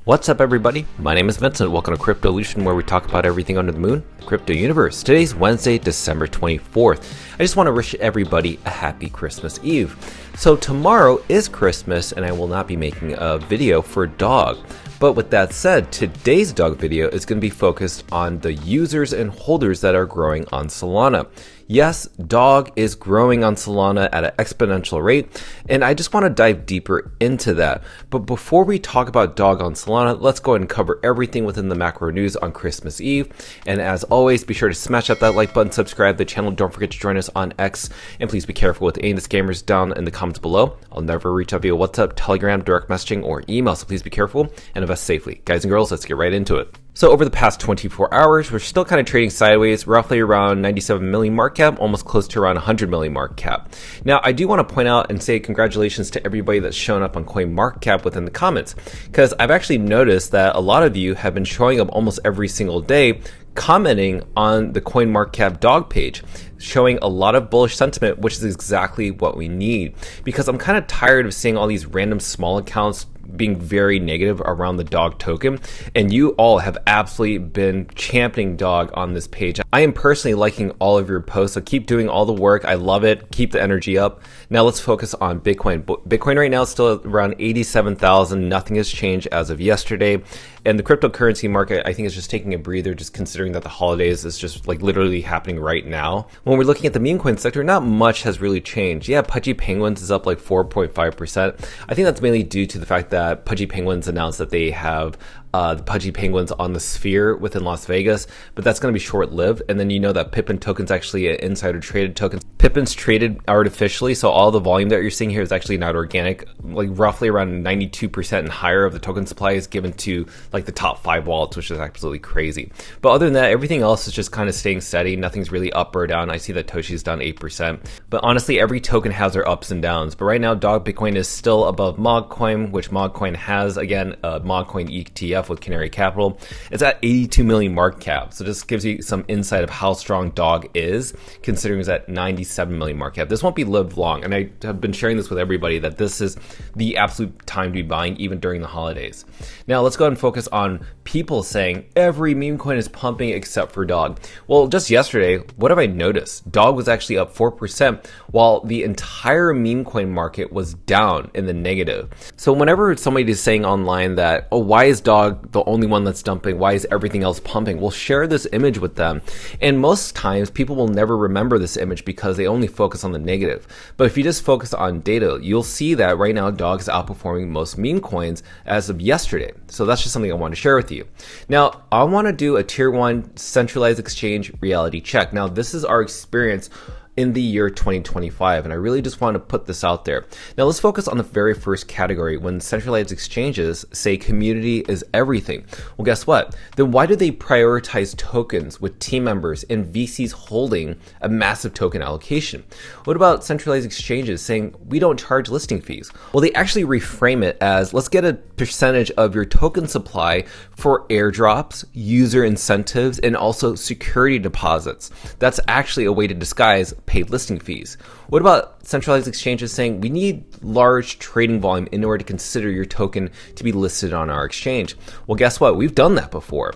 What's up, everybody? My name is Vincent. Welcome to Cryptolution, where we talk about everything under the moon, the crypto universe. Today's Wednesday, December 24th. I just want to wish everybody a happy Christmas Eve. So tomorrow is Christmas, and I will not be making a video for Dog. But with that said, today's Dog video is going to be focused on the users and holders that are growing on Solana. Yes, Dog is growing on Solana at an exponential rate, and I just want to dive deeper into that. But before we talk about Dog on Solana, let's go ahead and cover everything within the macro news on Christmas Eve. And as always, be sure to smash up that like button, subscribe to the channel, don't forget to join us on X, and please be careful with any of the scammers down in the comments below. I'll never reach out via WhatsApp, Telegram, direct messaging, or email, so please be careful and invest safely. Guys and girls, let's get right into it. So over the past 24 hours, we're still kind of trading sideways, roughly around 97 million market cap, almost close to around 100 million market cap. Now, I do want to point out and say congratulations to everybody that's shown up on CoinMarketCap within the comments, because I've actually noticed that a lot of you have been showing up almost every single day, commenting on the CoinMarketCap Dog page, showing a lot of bullish sentiment, which is exactly what we need, because I'm kind of tired of seeing all these random small accounts being very negative around the Dog token, and you all have absolutely been championing Dog on this page. I am personally liking all of your posts, so keep doing all the work. I love it. Keep the energy up. Now let's focus on Bitcoin. Bitcoin right now is still around 87,000. Nothing has changed as of yesterday. And the cryptocurrency market, I think, is just taking a breather, just considering that the holidays is just like literally happening right now. When we're looking at the meme coin sector, not much has really changed. Yeah, Pudgy Penguins is up like 4.5%. I think that's mainly due to the fact that Pudgy Penguins announced that they have the Pudgy Penguins on the Sphere within Las Vegas, but that's going to be short-lived. And then you know that Pippin token's actually an insider traded token. Pippin's traded artificially, so all the volume that you're seeing here is actually not organic. Like roughly around 92% and higher of the token supply is given to like the top 5 wallets, which is absolutely crazy. But other than that, everything else is just kind of staying steady. Nothing's really up or down. I see that Toshi's down 8%. But honestly, every token has their ups and downs. But right now, Dog Bitcoin is still above Memecoin, which Memecoin has, again, a Memecoin ETF with Canary Capital. It's at 82 million market cap. So this gives you some insight of how strong Dog is, considering it's at 97 million market cap. This won't be lived long. And I have been sharing this with everybody that this is the absolute time to be buying, even during the holidays. Now let's go ahead and focus on people saying every meme coin is pumping except for Dog. Well, just yesterday, what have I noticed? Dog was actually up 4%, while the entire meme coin market was down in the negative. So whenever somebody is saying online that, oh, why is Dog the only one that's dumping? Why is everything else pumping? We'll share this image with them. And most times people will never remember this image because they only focus on the negative. But if you just focus on data, you'll see that right now Dog is outperforming most meme coins as of yesterday. So that's just something I want to share with you. Now, I want to do a tier 1 centralized exchange reality check. Now, this is our experience in the year 2025, and I really just want to put this out there. Now let's focus on the very first category. When centralized exchanges say community is everything, well, guess what? Then why do they prioritize tokens with team members and VCs holding a massive token allocation? What about centralized exchanges saying we don't charge listing fees? Well, they actually reframe it as, let's get a percentage of your token supply for airdrops, user incentives, and also security deposits. That's actually a way to disguise paid listing fees. What about centralized exchanges saying we need large trading volume in order to consider your token to be listed on our exchange? Well, guess what? We've done that before.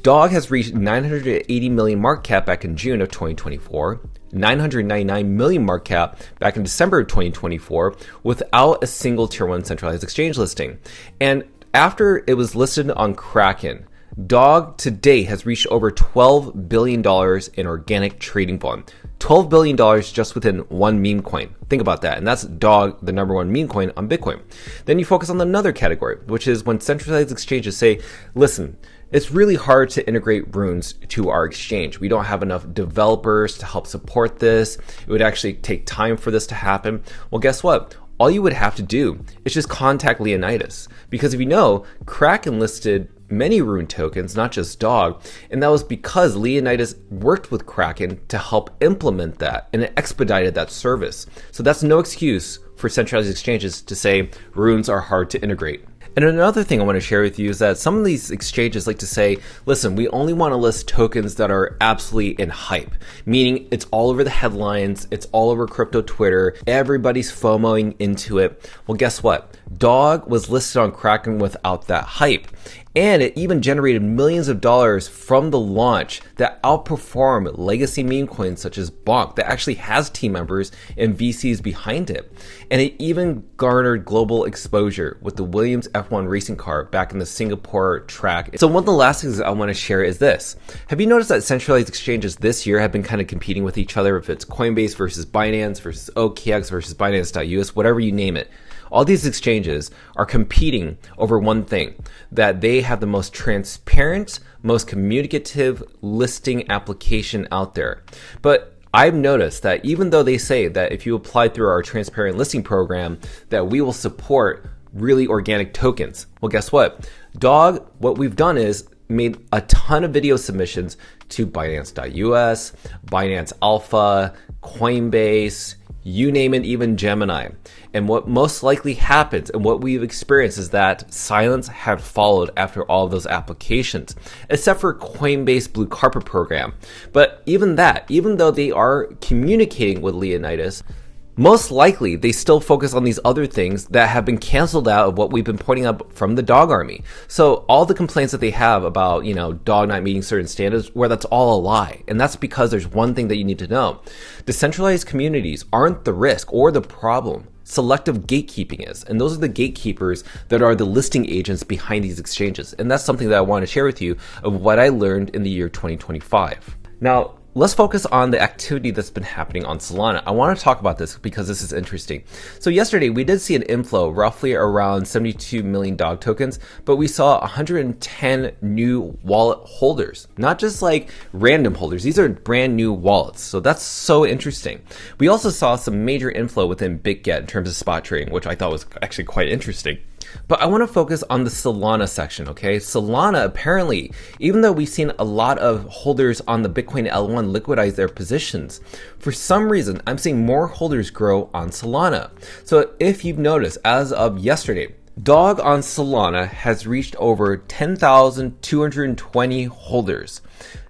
Dog has reached 980 million market cap back in June of 2024, 999 million market cap back in December of 2024 without a single tier 1 centralized exchange listing. And after it was listed on Kraken, Dog today has reached over $12 billion in organic trading volume. $12 billion just within one meme coin. Think about that. And that's Dog, the number 1 meme coin on Bitcoin. Then you focus on another category, which is when centralized exchanges say, listen, it's really hard to integrate runes to our exchange. We don't have enough developers to help support this. It would actually take time for this to happen. Well, guess what? All you would have to do is just contact Leonidas. Because if you know, Kraken listed many rune tokens, not just Dog, and that was because Leonidas worked with Kraken to help implement that, and it expedited that service. So that's no excuse for centralized exchanges to say runes are hard to integrate. And another thing I want to share with you is that some of these exchanges like to say, listen, we only want to list tokens that are absolutely in hype, meaning it's all over the headlines, it's all over crypto Twitter, everybody's FOMOing into it. Well, guess what? Dog was listed on Kraken without that hype. And it even generated millions of dollars from the launch that outperformed legacy meme coins such as Bonk that actually has team members and VCs behind it. And it even garnered global exposure with the Williams F1 racing car back in the Singapore track. So one of the last things I want to share is this. Have you noticed that centralized exchanges this year have been kind of competing with each other? If it's Coinbase versus Binance versus OKX versus Binance.us, whatever you name it. All these exchanges are competing over one thing, that they have the most transparent, most communicative listing application out there. But I've noticed that even though they say that if you apply through our transparent listing program, that we will support really organic tokens. Well, guess what? Dog, what we've done is made a ton of video submissions to Binance.us, Binance Alpha, Coinbase, you name it, even Gemini. And what most likely happens and what we've experienced is that silence had followed after all of those applications, except for Coinbase Blue Carpet program. But even that, even though they are communicating with Leonidas, most likely they still focus on these other things that have been canceled out of what we've been pointing up from the dog army. So all the complaints that they have about, dog not meeting certain standards, where that's all a lie. And that's because there's one thing that you need to know. Decentralized communities aren't the risk or the problem. Selective gatekeeping is. And those are the gatekeepers that are the listing agents behind these exchanges. And that's something that I want to share with you of what I learned in the year 2025. Now, let's focus on the activity that's been happening on Solana. I want to talk about this because this is interesting. So yesterday we did see an inflow roughly around 72 million dog tokens, but we saw 110 new wallet holders, not just like random holders. These are brand new wallets. So that's so interesting. We also saw some major inflow within BitGet in terms of spot trading, which I thought was actually quite interesting. But I want to focus on the Solana section, okay? Solana, apparently, even though we've seen a lot of holders on the Bitcoin L1 liquidize their positions, for some reason, I'm seeing more holders grow on Solana. So if you've noticed, as of yesterday, Dog on Solana has reached over 10,220 holders.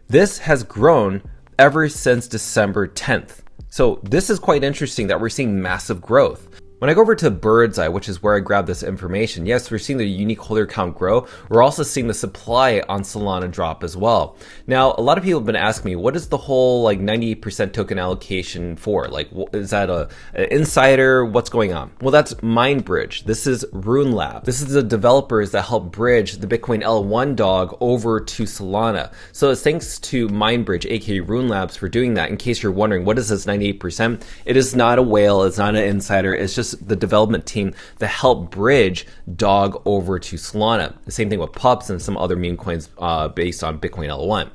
This has grown ever since December 10th. So this is quite interesting that we're seeing massive growth. When I go over to Bird's Eye, which is where I grabbed this information, yes, we're seeing the unique holder count grow. We're also seeing the supply on Solana drop as well. Now, a lot of people have been asking me, what is the whole 98% token allocation for? Is that an insider? What's going on? Well, that's MindBridge. This is Rune Lab. This is the developers that help bridge the Bitcoin L1 dog over to Solana. So it's thanks to MindBridge, aka Rune Labs, for doing that. In case you're wondering, what is this 98%? It is not a whale. It's not an insider. It's just the development team that helped bridge Dog over to Solana. The same thing with Pups and some other meme coins based on Bitcoin L1.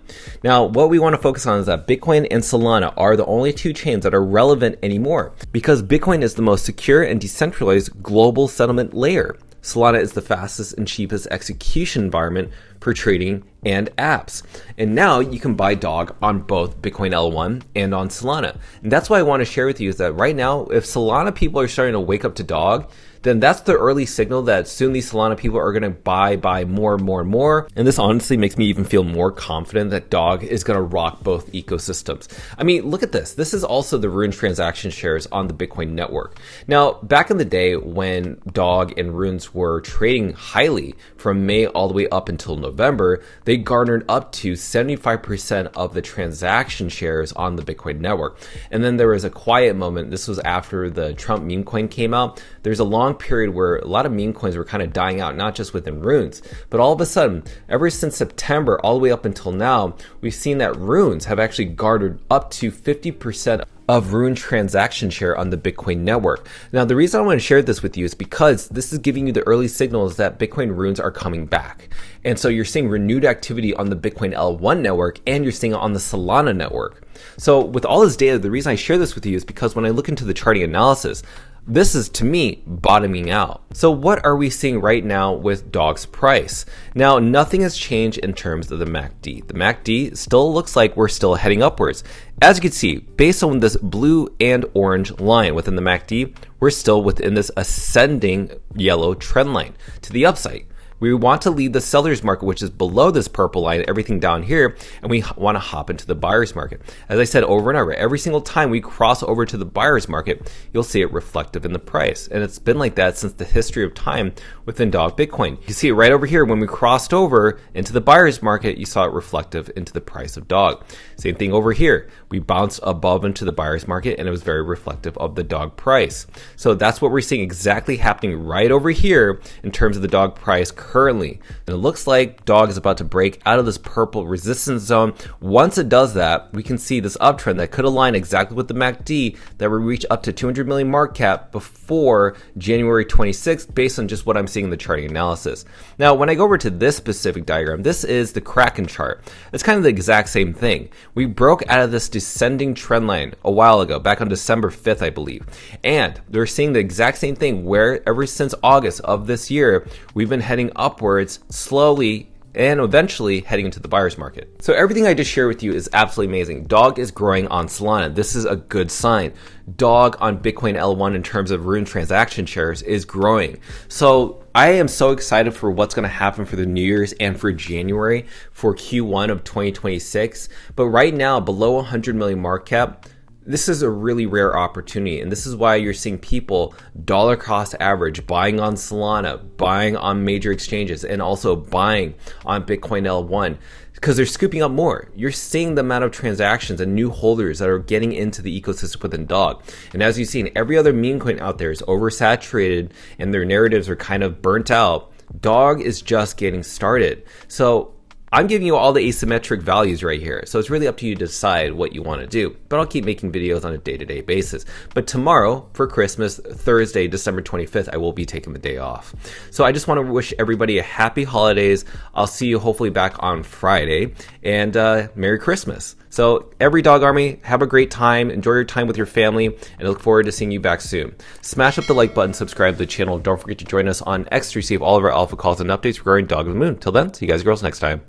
Now, what we want to focus on is that Bitcoin and Solana are the only two chains that are relevant anymore because Bitcoin is the most secure and decentralized global settlement layer. Solana is the fastest and cheapest execution environment for trading and apps. And now you can buy Dog on both Bitcoin L1 and on Solana. And that's why I want to share with you is that right now, if Solana people are starting to wake up to Dog, then that's the early signal that soon these Solana people are going to buy more and more and more. And this honestly makes me even feel more confident that Dog is going to rock both ecosystems. I mean, look at this. This is also the Rune transaction shares on the Bitcoin network. Now, back in the day when Dog and Runes were trading highly from May all the way up until November, they garnered up to 75% of the transaction shares on the Bitcoin network. And then there was a quiet moment. This was after the Trump meme coin came out. There's a long period where a lot of meme coins were kind of dying out, not just within Runes, but all of a sudden, ever since September all the way up until now, we've seen that Runes have actually garnered up to 50% of Rune transaction share on the Bitcoin network. Now, the reason I want to share this with you is because this is giving you the early signals that Bitcoin Runes are coming back. And so you're seeing renewed activity on the Bitcoin L1 network and you're seeing it on the Solana network. So with all this data, the reason I share this with you is because when I look into the charting analysis, This is, to me, bottoming out. So what are we seeing right now with dog's price? Now, nothing has changed in terms of the MACD. The MACD still looks like we're still heading upwards. As you can see, based on this blue and orange line within the MACD, we're still within this ascending yellow trend line to the upside. We want to leave the seller's market, which is below this purple line, everything down here, and we want to hop into the buyer's market. As I said over and over, every single time we cross over to the buyer's market, you'll see it reflective in the price. And it's been like that since the history of time within dog Bitcoin. You see it right over here. When we crossed over into the buyer's market, you saw it reflective into the price of dog. Same thing over here. We bounced above into the buyer's market, and it was very reflective of the dog price. So that's what we're seeing exactly happening right over here in terms of the dog price currently. And it looks like dog is about to break out of this purple resistance zone. Once it does that, we can see this uptrend that could align exactly with the MACD that will reach up to 200 million market cap before January 26th, based on just what I'm seeing in the charting analysis. Now, when I go over to this specific diagram, this is the Kraken chart. It's kind of the exact same thing. We broke out of this descending trend line a while ago, back on December 5th, I believe. And they're seeing the exact same thing where ever since August of this year, we've been heading upwards slowly and eventually heading into the buyer's market. So everything I just shared with you is absolutely amazing. Dog is growing on Solana. This is a good sign. Dog on Bitcoin L1 in terms of Rune transaction shares is growing. So I am so excited for what's going to happen for the New Year's and for January for Q1 of 2026. But right now, below 100 million market cap, this is a really rare opportunity, and this is why you're seeing people dollar cost average buying on Solana, buying on major exchanges, and also buying on Bitcoin L1 because they're scooping up more. You're seeing the amount of transactions and new holders that are getting into the ecosystem within Dog. And as you've seen, every other meme coin out there is oversaturated and their narratives are kind of burnt out. Dog is just getting started. So I'm giving you all the asymmetric values right here, so it's really up to you to decide what you want to do. But I'll keep making videos on a day-to-day basis. But tomorrow, for Christmas, Thursday, December 25th, I will be taking the day off. So I just want to wish everybody a happy holidays. I'll see you hopefully back on Friday, and Merry Christmas. So every Dog Army, have a great time, enjoy your time with your family, and I look forward to seeing you back soon. Smash up the like button, subscribe to the channel, don't forget to join us on X to receive all of our alpha calls and updates regarding Dog of the Moon. Till then, see you guys and girls next time.